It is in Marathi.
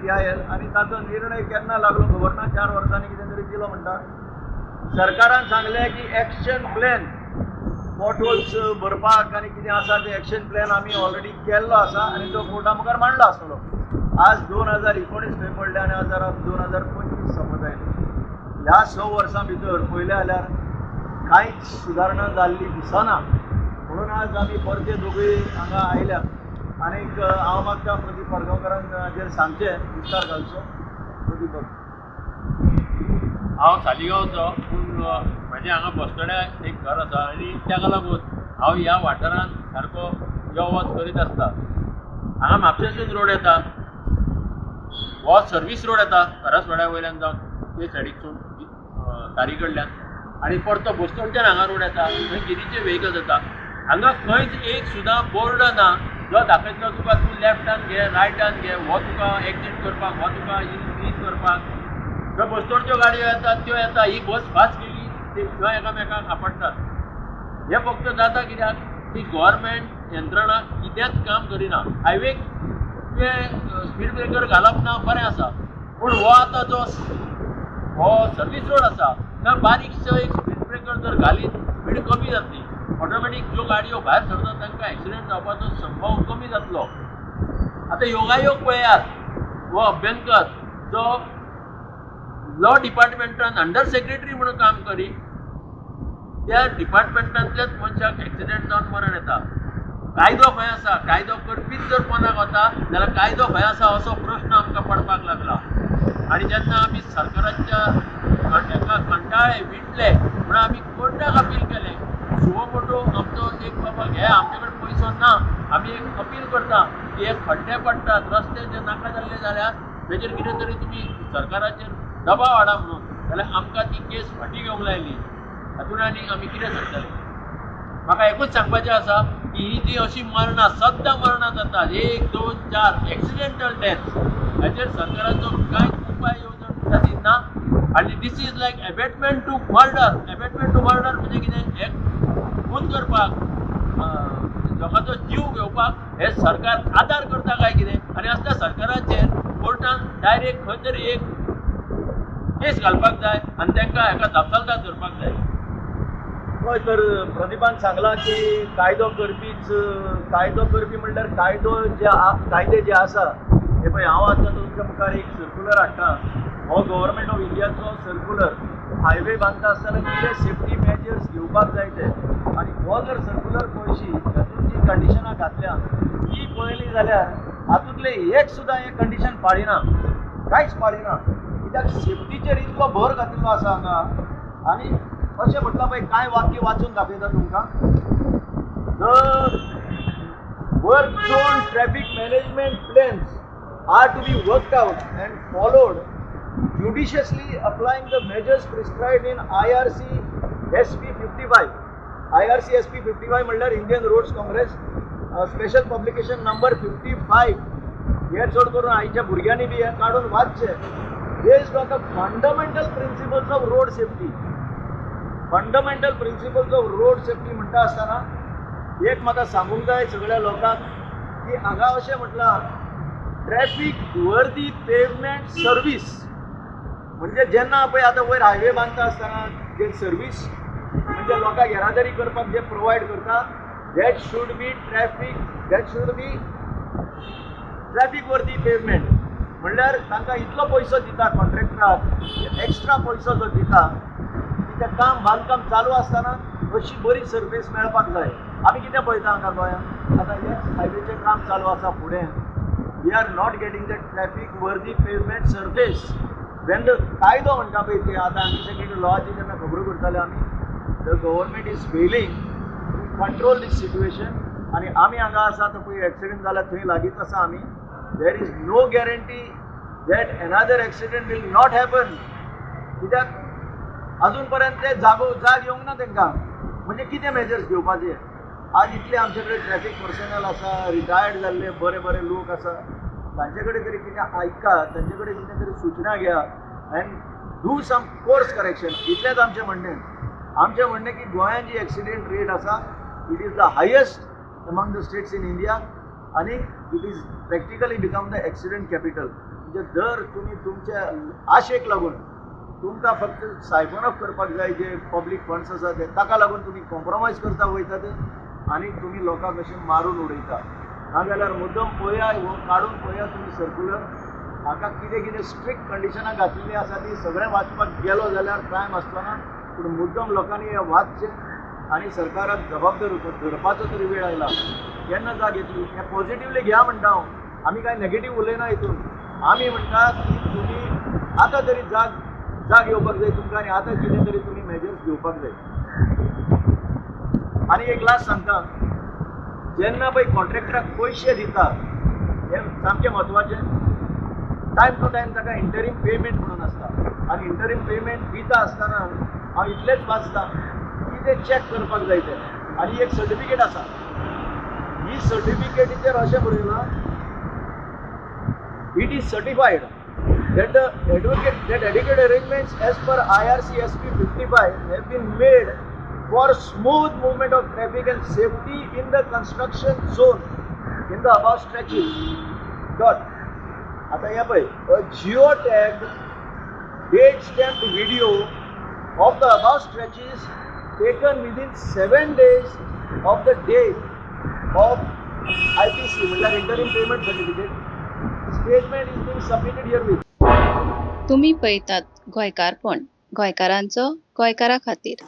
PIL आणि ताचो निर्णय केन्ना लागलो खबर ना. 4 वर्सांनी कितें तरी दिलो म्हणटा. सरकारान सांगलें की एक्शन प्लॅन पॉटहोल्स भरपाक आनी कितें आसा ते एक्शन प्लॅन आमी ऑलरेडी केल्लो आसा आनी तो कोर्टा मुखार मांडलो आसतलो. आज 2019 खंय पडले आनी आज 2025 सोंपत आयली. ह्या 6 वर्सां भितर पयलें जाल्यार कांयच सुदारणा जाल्ली दिसना. म्हणून आज आमी परते दोगूय हांगा आयल्या. आनीक हांव मागता प्रदीप पाडगांवकारान हाजेर सांगचें विस्तार घालचो. प्रदीप हांव सालिगांवचो पूण म्हाजें हांगा बसतड्यार एक घर आसा आनी ताका लागून हांव ह्या वाठारांत सारको यो वच करीत आसता. हांगा म्हापशेसून रोड येता, हो सर्वीस रोड येता करासवाड्या वयल्यान जावन ते सायडीकसून तारी कडल्यान आनी परतो बसतोडच्यान हांगा रोड येता. थंय गिरीचे व्हेकल्स येता. हांगा खंयच एक सुद्दां बोर्ड ना जो दाखयतलो तुका तूं लेफ्टान घे रायटान घे, हो तुका एक्सीट करपाक, हो तुका इन्क्रीज करपाक. ज्यो बसतोडच्यो गाडयो येतात त्यो येता, ही बस फास्ट गेली त्यो एकामेकाक आपडटात. हें फक्त जाता कित्याक ती गव्हर्मेंट यंत्रणा कितेंच काम करिना. हायवेक तुवें स्पीड ब्रेकर घालप ना बरें आसा, पूण हो आतां जो हो सर्वीस रोड आसा थंय बारीकसो एक स्पीड ब्रेकर जर घालीत स्पीड कमी जातली. ऑटोमॅटीक ज्यो गाडयो भायर सरतात तांकां एक्सिडेंट जावपाचो संभव कमी जातलो. आतां योगायोग पळयात, हो अभ्यंकर जो लॉ डिपार्टमेंटान अंडर सेक्रेटरी म्हणून काम करी, त्या डिपार्टमेंटांतल्याच मनशाक एक्सिडेंट जावन मरण येता. कायदो खंय आसा? कायदो करपीच जर कोणाक वता जाल्यार कायदो खंय आसा असो प्रश्न आमकां पडपाक लागला. आनी जेन्ना आमी सरकाराच्या हाका कंटाळे विटले म्हणून आमी कोर्टाक अपील केलें. सुमोटो आमचो एक बाबा घे, आमचे कडेन पयसो ना, आमी एक अपील करता की हे खड्डे पडटात, रस्ते जे नाका जाल्ले जाल्यार तेजेर कितें तरी तुमी सरकाराचेर दबाव हाडा म्हणून. जाल्यार आमकां ती केस फाटी घेवंक लायली. हातून आनी आमी कितें सांगतले? म्हाका एकूच सांगपाचें आसा की ही जी अशी मरणां सद्दां मरणां जातात 1, 2, 4 एक्सिडेंटल डेथ, हाचेर सरकाराचो कांयच उपाय येवजण दिना. आनी this is like abetment to murder. Abetment to murder म्हणजे कितें? एक खून करपाक, लोकांचो जीव घेवपाक हे सरकार आदार करता काय कितें? आनी असल्या सरकाराचेर कोर्टान डायरेक्ट खंय तरी एक केस घालपाक जाय आनी तांकां हेका जापसालदार धरपाक जाय. हय, तर प्रदीपान सांगला की कायदो करपी म्हणल्यार कायदे जे आसा हे पळय. हांव आतां तुमच्या मुखार एक सर्क्युलर हाडटा. हो गव्हर्मेंट ऑफ इंडियाचो सर्क्युलर. हायवे बांदता आसतना कितें सेफ्टी मेजर्स घेवपाक जाय ते. आनी हो जर सर्क्युलर पळयशी तातूंत जी कंडिशनां घातल्या ती पळयली जाल्यार हातूंतले एक सुद्दां हे कंडिशन पाळिना, कांयच पाळिना. कित्याक सेफ्टीचेर इतलो भर घातिल्लो आसा हांगा. आनी अशें म्हटलां पळय, कांय वाक्य वाचून दाखयता तुमकां. The work zone traffic management plans are to be worked out and followed judiciously, applying the measures prescribed in IRC SP 55. IRC SP 55 म्हणल्यार Indian roads Congress special publication number 55. हे चड करून आयच्या भुरग्यांनी बी हे काडून वाचचे. Based on the fundamental principles of road safety. Fundamental principles of road safety म्हणटा आसतना एक म्हाका सांगूंक जाय सगळ्या लोकांक की हांगा अशें म्हटलां ट्रॅफिक वर्दी पेवमेंट सर्वीस. म्हणजे जेन्ना पळय आतां वयर हायवे बांदता आसतना जे सर्वीस म्हणजे लोकांक येरादारी करपाक जे प्रोवायड करता दॅट शूड बी ट्रॅफिक वर्दी पेवमेंट. म्हणल्यार तांकां इतलो पयसो दिता कॉन्ट्रॅक्टराक, एक्स्ट्रा पयसो जो दिता की तें बांदकाम चालू आसतना अशी बरी सर्वीस मेळपाक जाय. आमी कितें पळयता हांगा गोंयांत आतां हें हायवेचें काम चालू आसा फुडें. We are not getting the traffic worthy pavement surface. When the कायदो म्हणटा पळय ते आतां सेक्रेटरी लॉची जेन्ना खबरो करताले आमी, the government is failing to control this situation. आनी आमी हांगा आसा तो पळय एक्सिडेंट जाला थंय लागींच आसा आमी. There is no guarantee that another accident will not happen. कित्याक अजून पर्यंत ते जाग येवंक ना तांकां. म्हणजे कितें मेजर्स घेवपाचे? आज इतले आमचे कडेन ट्रॅफिक पर्सनल आसा, रिटायर्ड जाल्ले बरे बरे लोक आसा, तांचे कडेन तरी कितें आयकात, तांचे कडेन कितें तरी सुचना घेया and do some course correction. इतलेंच आमचें म्हणणें. आमचें म्हणणें की गोंयांत जी एक्सिडेंट रेट आसा it is the highest among the states in India आनी it is practically become the accident capital. म्हणजे जर तुम्ही तुमच्या आशेक लागून तुमकां फक्त सायफन ऑफ करपाक जाय जे पब्लीक फंड्स आसा ते ताका लागून तुम्ही कॉम्प्रोमायज करता वयतात आनी तुम्ही लोकांक अशें मारून उडयता नाजाल्यार मुद्दम पळया हो काडून पळया तुम्ही सर्क्युलर हाका कितें कितें स्ट्रिक्ट कंडिशनां घातलेली आसा ती सगळें वाचपाक गेलो जाल्यार टायम आसतना पूण मुद्दम लोकांनी हें वाचचें आनी सरकाराक जबाबदार धरपाचो तरी वेळ आयला केन्ना जाग घेतली हें पॉझिटिव्हली घ्या म्हणटा हांव आमी कांय नेगेटीव उलयना हितून आमी म्हणटा की तुमी आतां तरी जाग येवपाक जाय तुमकां आनी आतां कितें तरी तुमी मेजर्स घेवपाक जाय आनी एक लास्ट सांगता जेन्ना पळय कॉन्ट्रॅक्टराक पयशे दिता हें सामकें म्हत्वाचें टायम टू टायम ताका इंटरीम पेमेंट म्हणून आसता आनी इंटरीम पेमेंट दिता आसतना हांव इतलेंच वाचता की तें चॅक करपाक जाय तें आनी एक सर्टिफिकेट आसा ही सर्टिफिकेटीचेर अशें बरयलां it is certified that adequate arrangements as per IRC SP 55 have been made for smooth movement of traffic and safety in the construction zone in the above stretches. Dot. आता या पळय a geotagged date stamped video of the above stretches taken within 7 days of the date of IPC मतलब interim payment certificate statement is being submitted herewith. तुम्ही पळयतात गोंयकारपण गोंयकारांचो गोंयकारा खातीर.